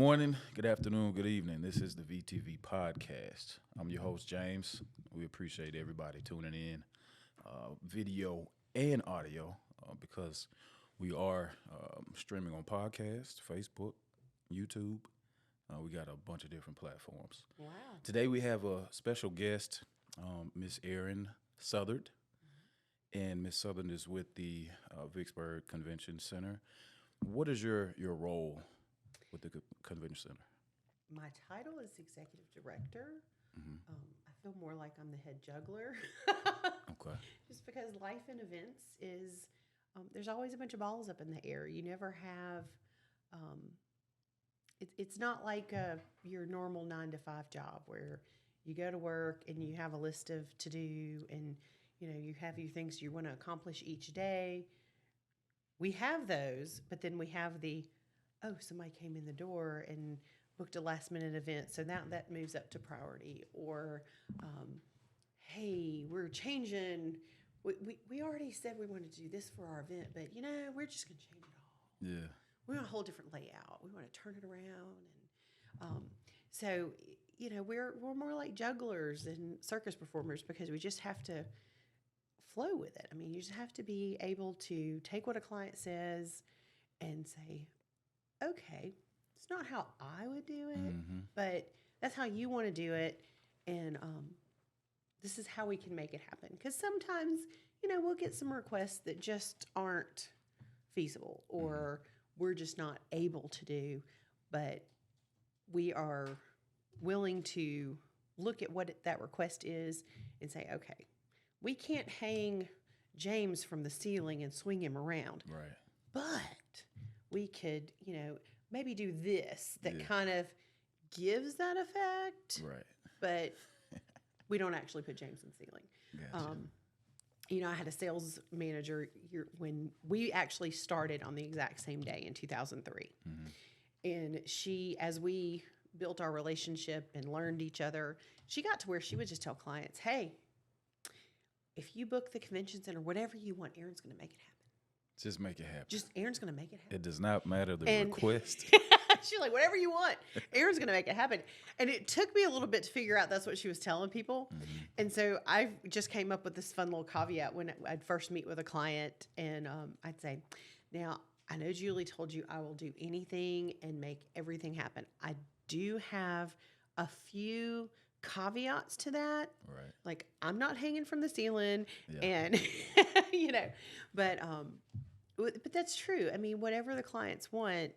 morning, good afternoon, good evening. This is the VTV podcast. I'm your host, James. We appreciate everybody tuning in, video and audio, because we are streaming on podcast, Facebook, YouTube. We got a bunch of different platforms. Wow. Today we have a special guest, Miss Erin Southard. And Miss Southard is with the Vicksburg Convention Center. What is your role with the Convention Center? My title is Executive Director. Mm-hmm. I feel more like I'm the head juggler. Okay. Just because life and events is, there's always a bunch of balls up in the air. You never have, it's not like your normal 9-to-5 job where you go to work and you have a list of to do and, you have your things you want to accomplish each day. We have those, but then we have somebody came in the door and booked a last minute event. So now that moves up to priority. Or, hey, we're changing. We already said we wanted to do this for our event, but we're just going to change it all. Yeah. We want a whole different layout. We want to turn it around. And so, we're more like jugglers and circus performers because we just have to flow with it. I mean, you just have to be able to take what a client says and say, okay, it's not how I would do it, but that's how you want to do it. And this is how we can make it happen. Because sometimes, we'll get some requests that just aren't feasible or we're just not able to do. But we are willing to look at what that request is and say, okay, we can't hang James from the ceiling and swing him around. Right. But we could, maybe do this that kind of gives that effect. Right. But we don't actually put James in the ceiling. Gotcha. I had a sales manager when we actually started on the exact same day in 2003. And she, as we built our relationship and learned each other, she got to where she would just tell clients, hey, if you book the convention center, whatever you want, Erin's going to make it happen. Just make it happen. Erin's going to make it happen. It does not matter the request. She's like, whatever you want, Erin's going to make it happen. And it took me a little bit to figure out that's what she was telling people. And so I just came up with this fun little caveat when I'd first meet with a client. And I'd say, now, I know Julie told you I will do anything and make everything happen. I do have a few caveats to that. Right. Like, I'm not hanging from the ceiling and, but that's true. I mean, whatever the clients want,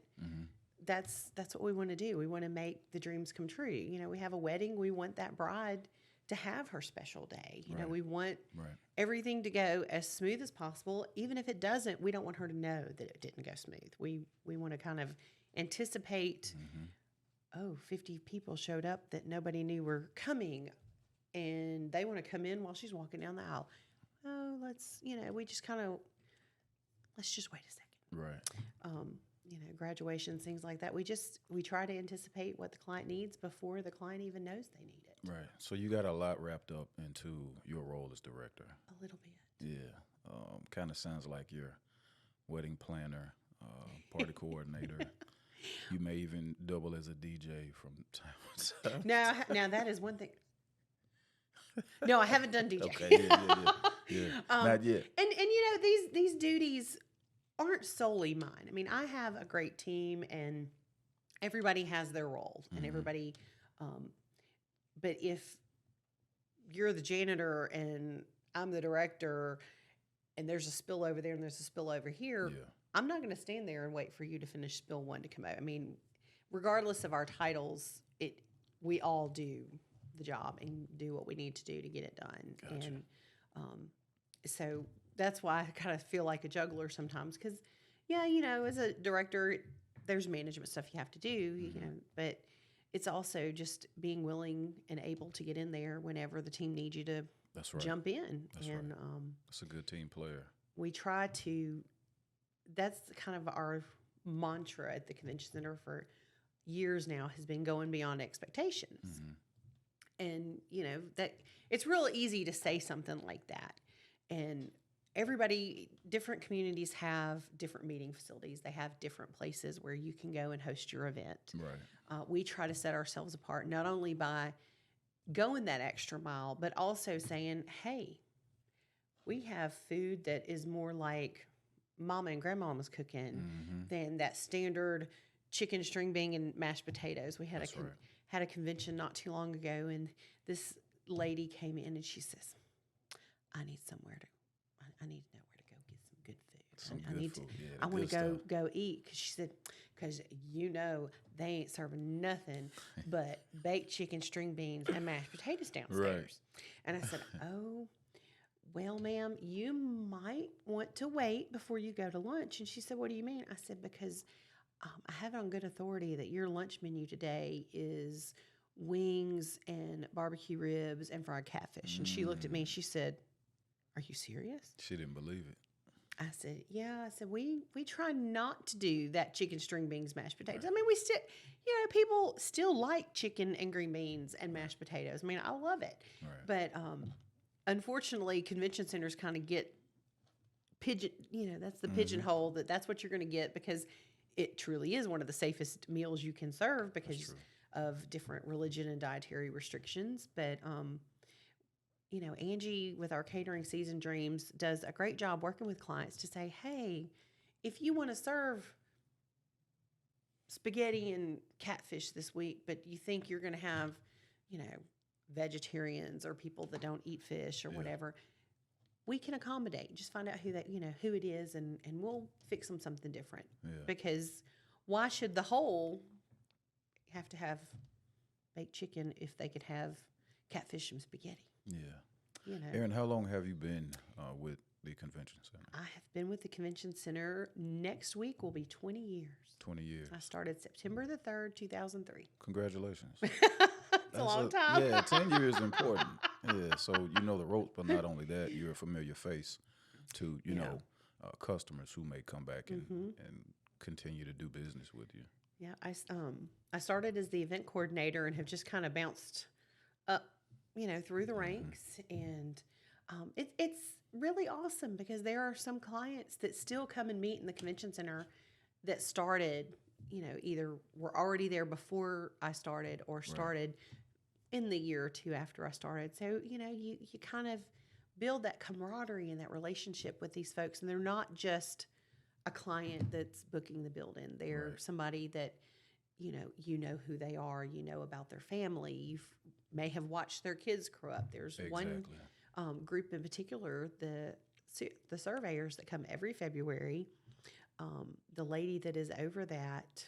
that's what we want to do. We want to make the dreams come true. We have a wedding. We want that bride to have her special day. We want everything to go as smooth as possible. Even if it doesn't, we don't want her to know that it didn't go smooth. We want to kind of anticipate, 50 people showed up that nobody knew were coming and they want to come in while she's walking down the aisle. Oh, let's just wait a second. Right. Graduations, things like that. We try to anticipate what the client needs before the client even knows they need it. Right. So you got a lot wrapped up into your role as director. A little bit. Yeah. Kind of sounds like your wedding planner, party coordinator. You may even double as a DJ from time to time. Now that is one thing. No, I haven't done DJ. Okay, yeah. Not yet. And these duties aren't solely mine. I mean, I have a great team, and everybody has their role, and everybody. But if you're the janitor and I'm the director, and there's a spill over there and there's a spill over here. Yeah. I'm not going to stand there and wait for you to finish spill one to come out. I mean, regardless of our titles, we all do the job and do what we need to do to get it done. Gotcha. And so that's why I kind of feel like a juggler sometimes because, as a director, there's management stuff you have to do, but it's also just being willing and able to get in there whenever the team needs you to jump in. That's right. That's a good team player. We try to. That's kind of our mantra at the convention center for years now has been going beyond expectations. And, that it's real easy to say something like that. And different communities have different meeting facilities. They have different places where you can go and host your event. Right. We try to set ourselves apart not only by going that extra mile, but also saying, hey, we have food that is more like mama and grandma was cooking than that standard chicken, string bean, and mashed potatoes. We had had a convention not too long ago, and this lady came in and she says, I need to know where to go get some good food. I want to go eat. Because she said, because they ain't serving nothing but baked chicken, string beans, and mashed potatoes downstairs. Right. And I said, oh, well, ma'am, you might want to wait before you go to lunch. And she said, what do you mean? I said, because I have it on good authority that your lunch menu today is wings and barbecue ribs and fried catfish. And she looked at me and she said, are you serious? She didn't believe it. I said, yeah. I said, we try not to do that chicken, string beans, mashed potatoes. Right. I mean, we still, people still like chicken and green beans and mashed potatoes. I mean, I love it. Right. But unfortunately, convention centers kind of get that's the pigeonhole that's what you're going to get, because it truly is one of the safest meals you can serve because of different religion and dietary restrictions. But, Angie with our Catering Season Dreams does a great job working with clients to say, hey, if you want to serve spaghetti and catfish this week, but you think you're going to have, vegetarians or people that don't eat fish or whatever, we can accommodate. Just find out who it is, and we'll fix them something different. Yeah. Because why should the whole have to have baked chicken if they could have catfish and spaghetti? Yeah. Erin, how long have you been with the convention center? I have been with the convention center. Next week will be 20 years. 20 years. I started September the 3rd, 2003. Congratulations. That's a long time. Yeah, 10 years is important. Yeah, so you know the ropes, but not only that, you're a familiar face to, customers who may come back and continue to do business with you. Yeah, I started as the event coordinator and have just kind of bounced up, through the ranks. And it's really awesome because there are some clients that still come and meet in the convention center that started, either were already there before I started or started in the year or two after I started. So, you kind of build that camaraderie and that relationship with these folks. And they're not just a client that's booking the building. They're somebody that, you know who they are, about their family. You may have watched their kids grow up. There's one group in particular, the surveyors that come every February. The lady that is over that,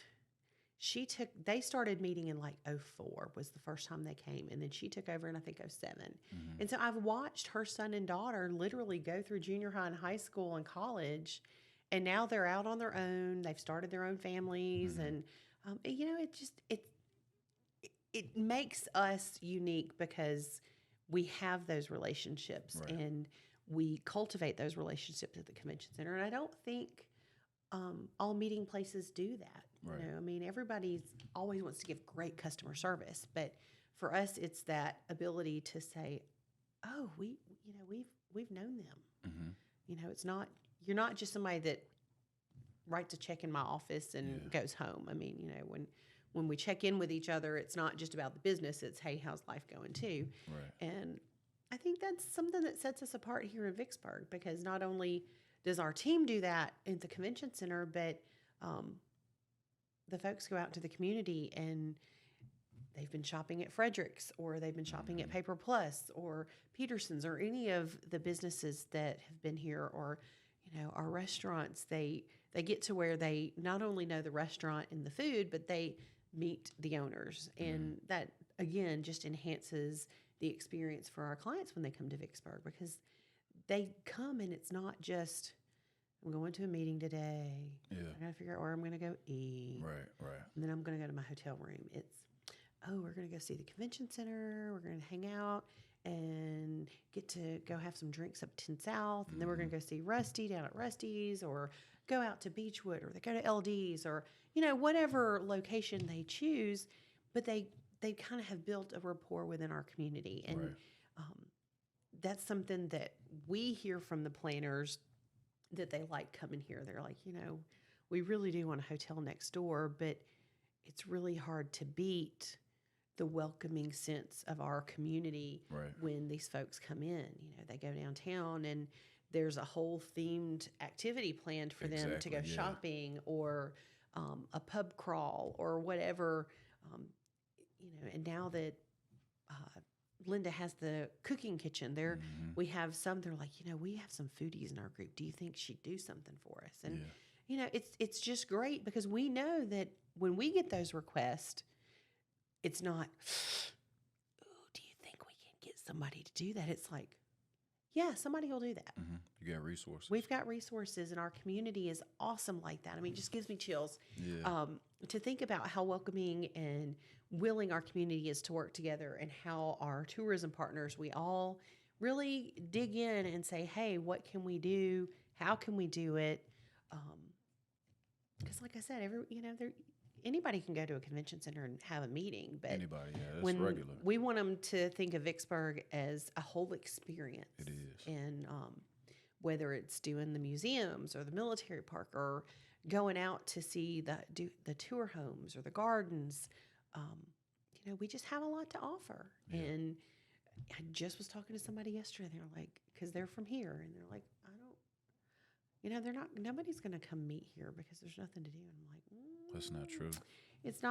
they started meeting in like 2004 was the first time they came. And then she took over in, I think, 2007. And so I've watched her son and daughter literally go through junior high and high school and college. And now they're out on their own. They've started their own families. And, it makes us unique because we have those relationships and we cultivate those relationships at the convention center. And I don't think all meeting places do that. Right. Everybody always wants to give great customer service, but for us, it's that ability to say, "Oh, we've known them." It's not, you're not just somebody that writes a check in my office and goes home. When we check in with each other, it's not just about the business. It's, hey, how's life going too? Right. And I think that's something that sets us apart here in Vicksburg, because not only does our team do that at the convention center, but the folks go out to the community and they've been shopping at Frederick's, or they've been shopping at Paper Plus or Peterson's, or any of the businesses that have been here, or our restaurants. They get to where they not only know the restaurant and the food, but they meet the owners, and that again just enhances the experience for our clients when they come to Vicksburg, because they come and it's not just, I'm going to a meeting today. Yeah. I got to figure out where I'm going to go eat. Right. And then I'm going to go to my hotel room. It's, we're going to go see the convention center. We're going to hang out and get to go have some drinks up 10 South. And then we're going to go see Rusty down at Rusty's, or go out to Beechwood, or they go to LD's, or, whatever location they choose. But they kind of have built a rapport within our community. And that's something that we hear from the planners that they like coming here. They're like, we really do want a hotel next door, but it's really hard to beat the welcoming sense of our community Right. when these folks come in. They go downtown and there's a whole themed activity planned for them to go Exactly, yeah. shopping or a pub crawl or whatever. And now that Linda has the cooking kitchen there, we have some, they're like, we have some foodies in our group. Do you think she'd do something for us? And, it's just great because we know that when we get those requests, it's not, do you think we can get somebody to do that? It's like, yeah, somebody will do that. You got resources. We've got resources, and our community is awesome like that. I mean, it just gives me chills to think about how welcoming and willing our community is to work together, and how our tourism partners, we all really dig in and say, hey, what can we do? How can we do it? Because like I said, anybody can go to a convention center and have a meeting, but anybody, that's regular. We want them to think of Vicksburg as a whole experience. It is. And whether it's doing the museums or the military park or going out to see the tour homes or the gardens, we just have a lot to offer. Yeah. And I just was talking to somebody yesterday. They're like, because they're from here, and they're like, nobody's going to come meet here because there's nothing to do. And I'm like, That's not true. It's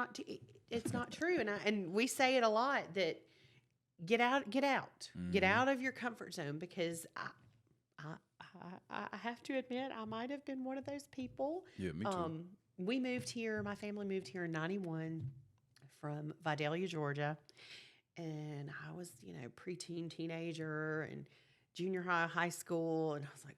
not true. And we say it a lot that get out, get out of your comfort zone, because I have to admit, I might have been one of those people. Yeah, me too. We moved here. My family moved here in 91 from Vidalia, Georgia. And I was, preteen, teenager, and junior high, high school. And I was like,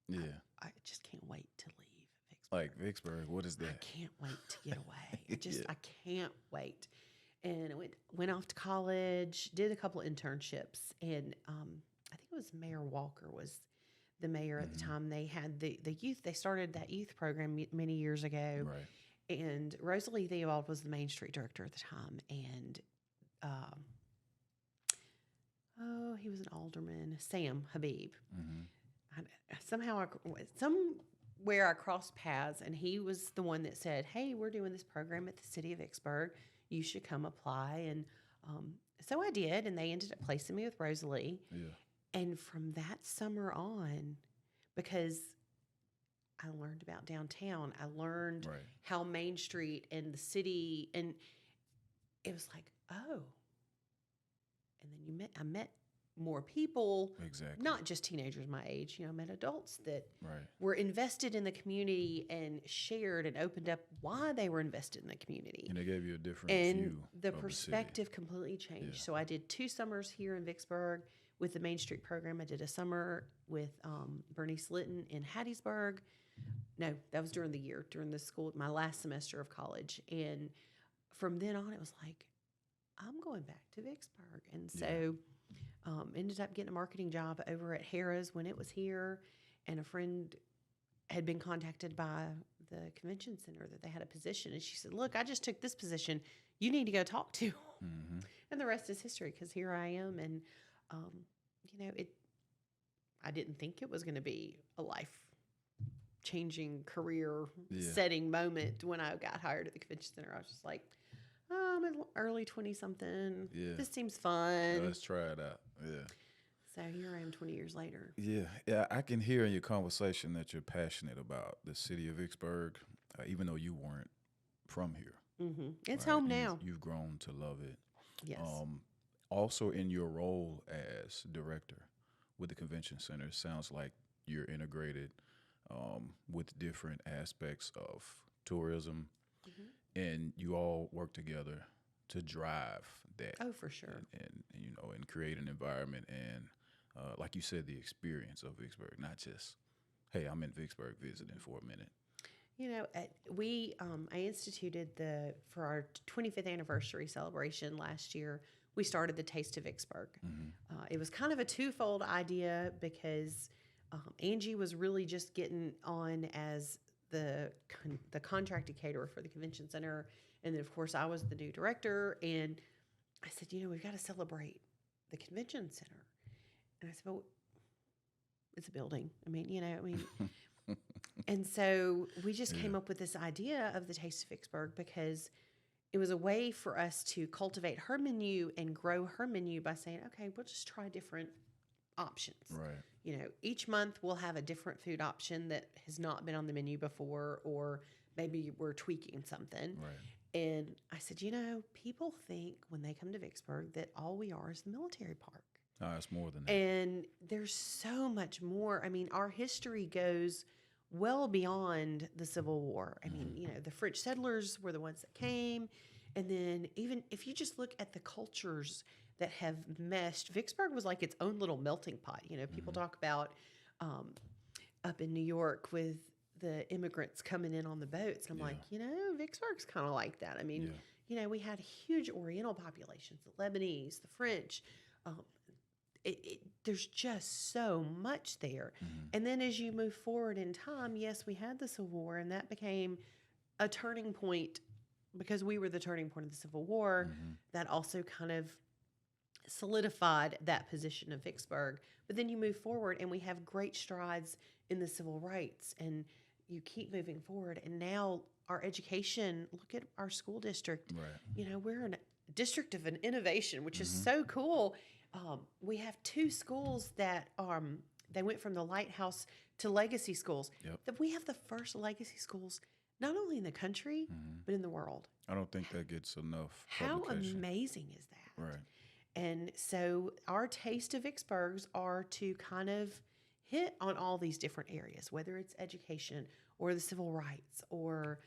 yeah. I just can't wait to leave Vicksburg. Like Vicksburg, what is that? I can't wait to get away. I can't wait. And I went off to college, did a couple of internships, and I think it was Mayor Walker was the mayor at the time. They had the youth. They started that youth program many years ago. Right. And Rosalie Theobald was the Main Street director at the time. And he was an alderman, Sam Habib. Somewhere I crossed paths, and he was the one that said, hey, we're doing this program at the city of Vicksburg. You should come apply. And so I did, and they ended up placing me with Rosalie. Yeah. And from that summer on, because I learned about downtown, I learned how Main Street and the city, and it was like, oh. And then I met more people, exactly, not just teenagers my age. I met adults that right. were invested in the community and shared and opened up why they were invested in the community. And they gave you a different and view. The perspective completely changed. Yeah. So I did 2 summers here in Vicksburg with the Main Street program. I did a summer with Bernice Litton in Hattiesburg. No, that was during the year, during the school, my last semester of college. And from then on, it was like, I'm going back to Vicksburg. And so ended up getting a marketing job over at Harrah's when it was here. And a friend had been contacted by the convention center that they had a position. And she said, look, I just took this position. You need to go talk to. And the rest is history, because here I am. And, I didn't think it was going to be a life-changing, career-setting moment when I got hired at the convention center. I was just like, I'm an early 20-something. Yeah. This seems fun. Let's try it out. Yeah. So here I am 20 years later. Yeah. I can hear in your conversation that you're passionate about the city of Vicksburg, even though you weren't from here. It's home now. You've grown to love it. Yes. Also, in your role as director with the convention center, it sounds like you're integrated with different aspects of tourism, and you all work together to drive that. Oh, for sure. And create an environment and, like you said, the experience of Vicksburg, not just, hey, I'm in Vicksburg visiting for a minute. I instituted for our 25th anniversary celebration last year, we started the Taste of Vicksburg. It was kind of a twofold idea, because Angie was really just getting on as the contracted caterer for the convention center. And then, of course, I was the new director. And I said, we've got to celebrate the convention center. And I said, well, it's a building. And so we just came up with this idea of the Taste of Vicksburg because it was a way for us to cultivate her menu and grow her menu by saying, okay, we'll just try different options. Right. Each month we'll have a different food option that has not been on the menu before, or maybe we're tweaking something. Right. And I said, people think when they come to Vicksburg that all we are is the military park. Oh, it's more than that. And there's so much more. Our history goes well beyond the Civil War. The French settlers were the ones that came. And then even if you just look at the cultures that have meshed, Vicksburg was like its own little melting pot. People talk about up in New York with the immigrants coming in on the boats. I'm like, Vicksburg's kind of like that. We had huge Oriental populations, the Lebanese, the French. There's just so much there. And then as you move forward in time, yes, we had the Civil War, and that became a turning point because we were the turning point of the Civil War. That also kind of solidified that position of Vicksburg. But then you move forward, and we have great strides in the civil rights, and you keep moving forward. And now our education, look at our school district. Right. We're a district of an innovation, which is so cool. We have 2 schools that they went from the Lighthouse to legacy schools. Yep. That we have the first legacy schools, not only in the country, but in the world. I don't think that gets enough How publication. amazing is that? Right. And so our Taste of Vicksburg's are to kind of hit on all these different areas, whether it's education or the civil rights or,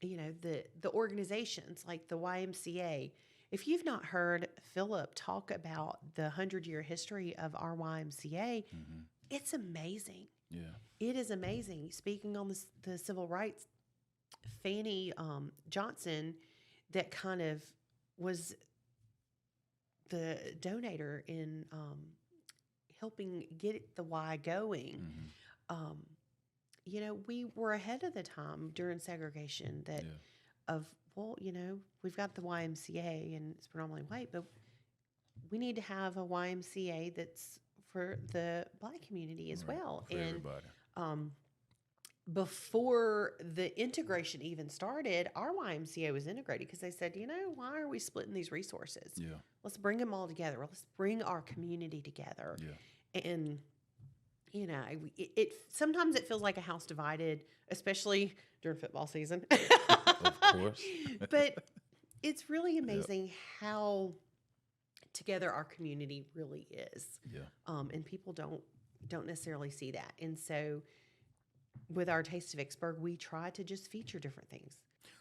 the organizations like the YMCA. If you've not heard Philip talk about the 100-year history of our YMCA, it's amazing. Yeah. It is amazing. Speaking on the civil rights, Fannie Johnson, that kind of was the donator in helping get the Y going. We were ahead of the time during segregation we've got the YMCA and it's predominantly white, but we need to have a YMCA that's for the Black community as well. For everybody. Before the integration even started, our YMCA was integrated because they said, why are we splitting these resources? Yeah. Let's bring them all together. Let's bring our community together. Yeah. And, it sometimes it feels like a house divided, especially during football season. Of course. But it's really amazing how together our community really is. Yeah. And people don't necessarily see that. And so with our Taste of Vicksburg, we try to just feature different things.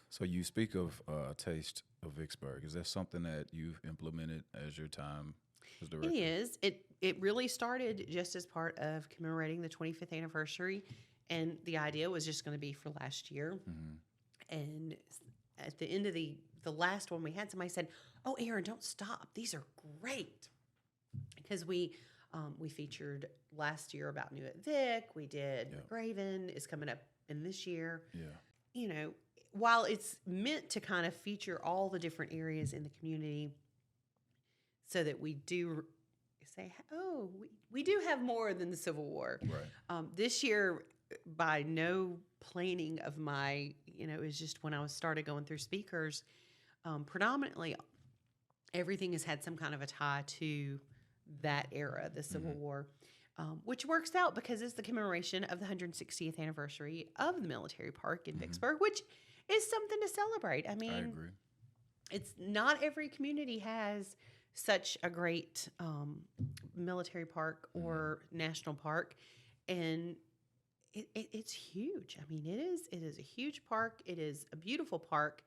So you speak of Taste of Vicksburg. Is that something that you've implemented as your time as director? It is. It really started just as part of commemorating the 25th anniversary. And the idea was just going to be for last year. And at the end of the last one we had, somebody said, "Oh, Erin, don't stop. These are great." Because we featured last year about New at Vic. We did McRaven is coming up in this year. Yeah. While it's meant to kind of feature all the different areas in the community so that we do say, oh, we do have more than the Civil War. Right. This year, by no planning of my, it was just when I started going through speakers, predominantly everything has had some kind of a tie to that era, the Civil War, which works out because it's the commemoration of the 160th anniversary of the military park in Vicksburg, which is something to celebrate. I I agree. It's not every community has such a great military park or national park, and it's huge. It is a huge park. It is a beautiful park.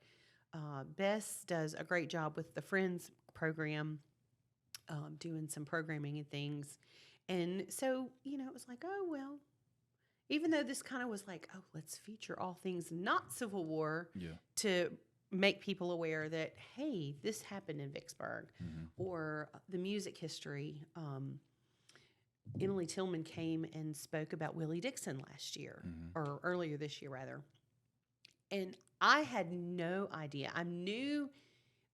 Bess does a great job with the Friends program, doing some programming and things. And so, it was like, oh, well, even though this kind of was like, oh, let's feature all things not Civil War to make people aware that, hey, this happened in Vicksburg, or the music history. Emily Tillman came and spoke about Willie Dixon last year, or earlier this year, rather. And I had no idea. I knew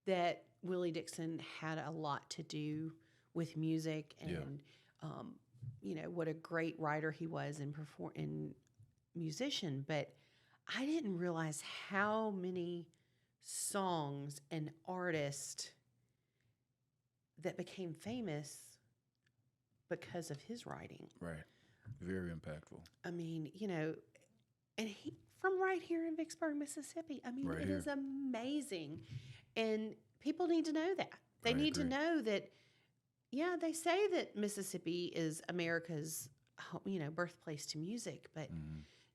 that Willie Dixon had a lot to do with music, and what a great writer he was and musician. But I didn't realize how many songs and artists that became famous because of his writing. Right. Very impactful. I mean, and he from right here in Vicksburg, Mississippi. I mean, Right it here. is amazing. And people need to know that. They need to know that, they say that Mississippi is America's, birthplace to music, but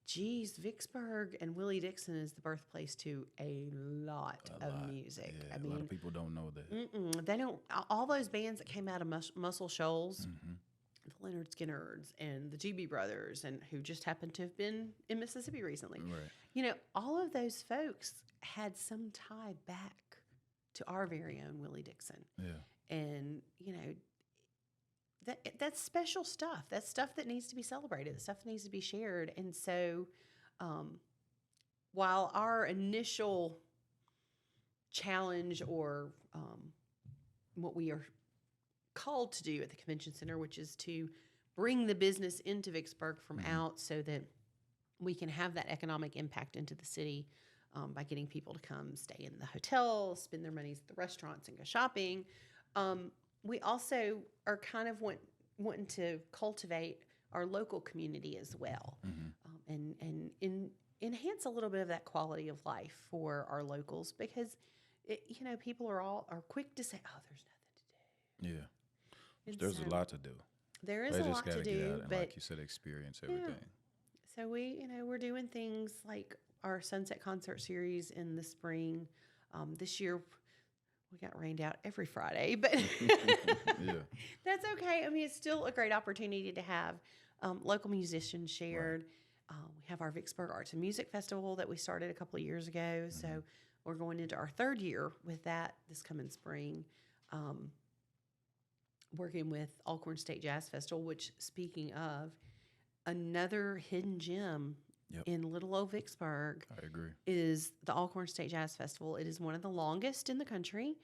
geez, Vicksburg and Willie Dixon is the birthplace to a lot of music. Yeah, I a lot mean, of people don't know that. they don't, all those bands that came out of Muscle Shoals, the Leonard Skinners and the GB Brothers, and who just happened to have been in Mississippi recently. Right. All of those folks had some tie back to our very own Willie Dixon. Yeah. And, that's special stuff. That's stuff that needs to be celebrated. The stuff that needs to be shared. And so, while our initial challenge or what we are called to do at the convention center, which is to bring the business into Vicksburg from out so that we can have that economic impact into the city by getting people to come stay in the hotels, spend their monies at the restaurants, and go shopping. We also are kind of wanting to cultivate our local community as well, and enhance a little bit of that quality of life for our locals, because people are quick to say, "Oh, there's nothing to do." Yeah. And There's a lot to do. There is They a just lot gotta to get do, out and, but like you said, experience everything. so we're doing things like our Sunset Concert Series in the spring. This year, we got rained out every Friday, but Yeah. that's okay. I mean, it's still a great opportunity to have local musicians shared. We have our Vicksburg Arts and Music Festival that we started a couple of years ago. So we're going into our third year with that this coming spring. Working with Alcorn State Jazz Festival, which, speaking of, another hidden gem in little old Vicksburg. I agree. Is the Alcorn State Jazz Festival. It is one of the longest in the country,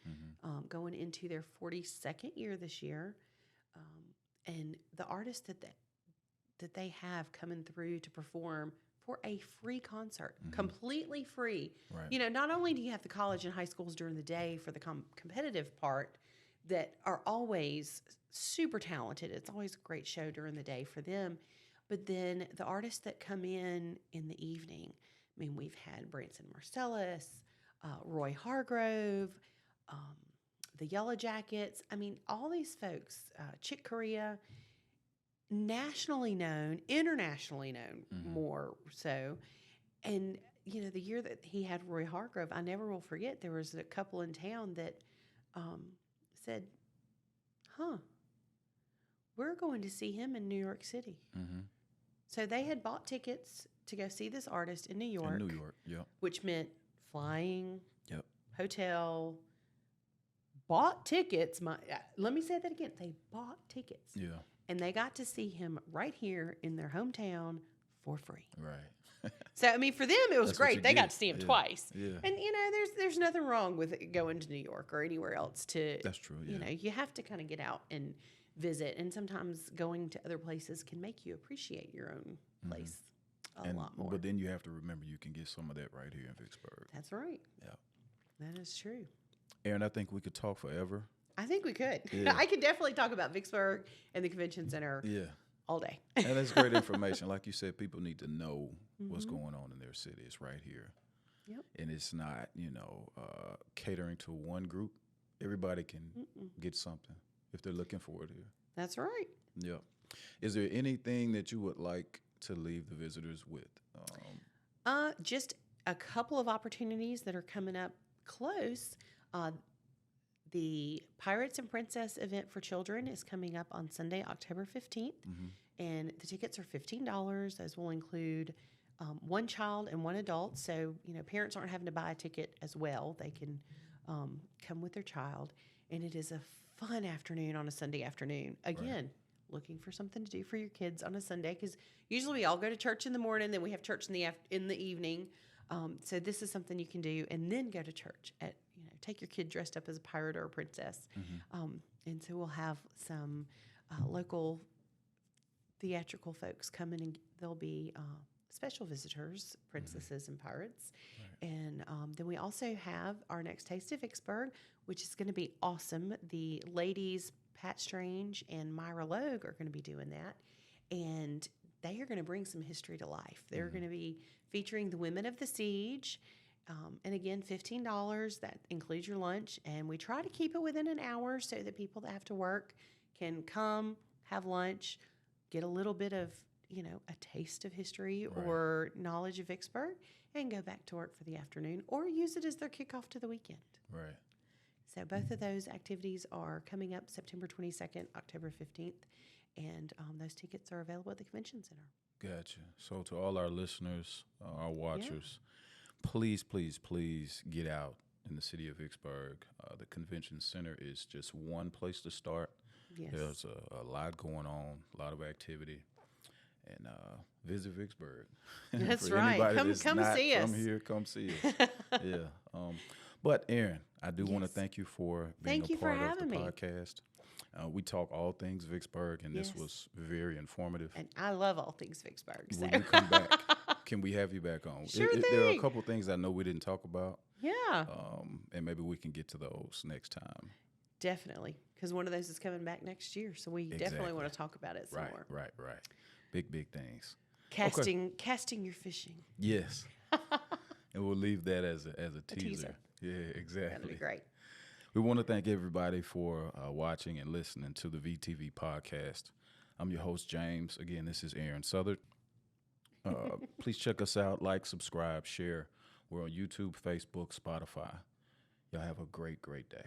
going into their 42nd year this year. And the artists that they have coming through to perform for a free concert, completely free. Right. Not only do you have the college and high schools during the day for the competitive part that are always super talented. It's always a great show during the day for them. But then the artists that come in the evening, I mean, we've had Branson Marcellus, Roy Hargrove, the Yellow Jackets. I mean, all these folks, Chick Corea, nationally known, internationally known more so. And, the year that he had Roy Hargrove, I never will forget, there was a couple in town that said, we're going to see him in New York City. So they had bought tickets to go see this artist in New York. Which meant flying, hotel, bought tickets. Let me say that again. They bought tickets. Yeah. And they got to see him right here in their hometown for free. Right. So, I mean, for them, it was great. They got to see him twice. Yeah. And, there's nothing wrong with going to New York or anywhere else to. That's true. Yeah. You have to kind of get out and visit. And sometimes going to other places can make you appreciate your own place a lot more. But then you have to remember you can get some of that right here in Vicksburg. That's right. Yeah. That is true. Erin, I think we could talk forever. I think we could. Yeah. I could definitely talk about Vicksburg and the convention center all day. And that's great information. Like you said, people need to know what's going on in their city. It's right here. Yep. And it's not, catering to one group. Everybody can get something if they're looking for it here. That's right. Yep. Is there anything that you would like to leave the visitors with? Just a couple of opportunities that are coming up close. The Pirates and Princess event for children is coming up on Sunday, October 15th. And the tickets are $15. Those will include one child and one adult. So, parents aren't having to buy a ticket as well. They can come with their child. And it is a fun afternoon on a Sunday afternoon. Again, looking for something to do for your kids on a Sunday, because usually we all go to church in the morning, then we have church in the evening. So this is something you can do and then go to church at, take your kid dressed up as a pirate or a princess. And so we'll have some local theatrical folks come in, and there'll be special visitors, princesses and pirates. Right. And then we also have our next Taste of Vicksburg, which is going to be awesome. The ladies, Pat Strange and Myra Logue, are going to be doing that. And they are going to bring some history to life. They're going to be featuring the women of the siege. And again, $15. That includes your lunch. And we try to keep it within an hour so that people that have to work can come, have lunch, get a little bit of, a taste of history or knowledge of Vicksburg, and go back to work for the afternoon, or use it as their kickoff to the weekend. Right. So both of those activities are coming up September 22nd, October 15th, and those tickets are available at the Convention Center. Gotcha. So to all our listeners, our watchers, please, please, please get out in the city of Vicksburg. The Convention Center is just one place to start. Yes. There's a lot going on, a lot of activity. And visit Vicksburg. That's right. Come see us. Come here, come see us. Yeah. But Erin, I do want to thank you for being a part of the podcast. We talk all things Vicksburg, and this was very informative. And I love all things Vicksburg. So. When you come back, can we have you back on? Sure thing. There are a couple things I know we didn't talk about. Yeah. And maybe we can get to those next time. Definitely, because one of those is coming back next year, so we definitely want to talk about it some more. Right. Big things. Casting your fishing. Yes. And we'll leave that as a teaser. Yeah, exactly. That'll be great. We want to thank everybody for watching and listening to the VTV podcast. I'm your host, James. Again, this is Erin Southard. Please check us out, like, subscribe, share. We're on YouTube, Facebook, Spotify. Y'all have a great, great day.